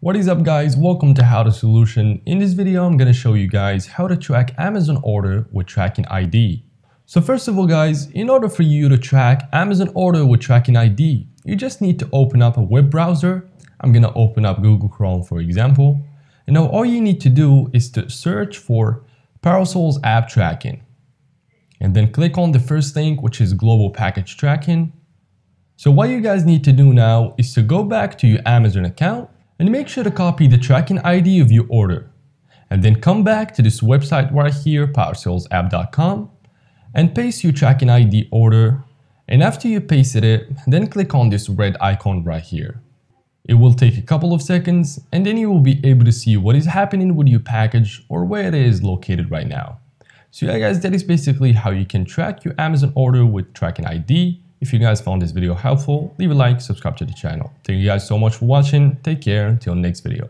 What is up guys, welcome to How to Solution. In this video I'm going to show you guys how to track Amazon order with tracking ID. So first of all guys, in order for you to track Amazon order with tracking ID, you just need to open up a web browser. I'm going to open up Google Chrome for example. And now all you need to do is to search for Parasols app tracking. And then click on the first link, which is global package tracking. So what you guys need to do now is to go back to your Amazon account and make sure to copy the tracking ID of your order. And then come back to this website right here, parasolsapp.com, and paste your tracking ID order. And after you pasted it, then click on this red icon right here. It will take a couple of seconds and then you will be able to see what is happening with your package or where it is located right now. So yeah guys, that is basically how you can track your Amazon order with tracking ID. If you guys found this video helpful, leave a like, subscribe to the channel. Thank you guys so much for watching. Take care until next video.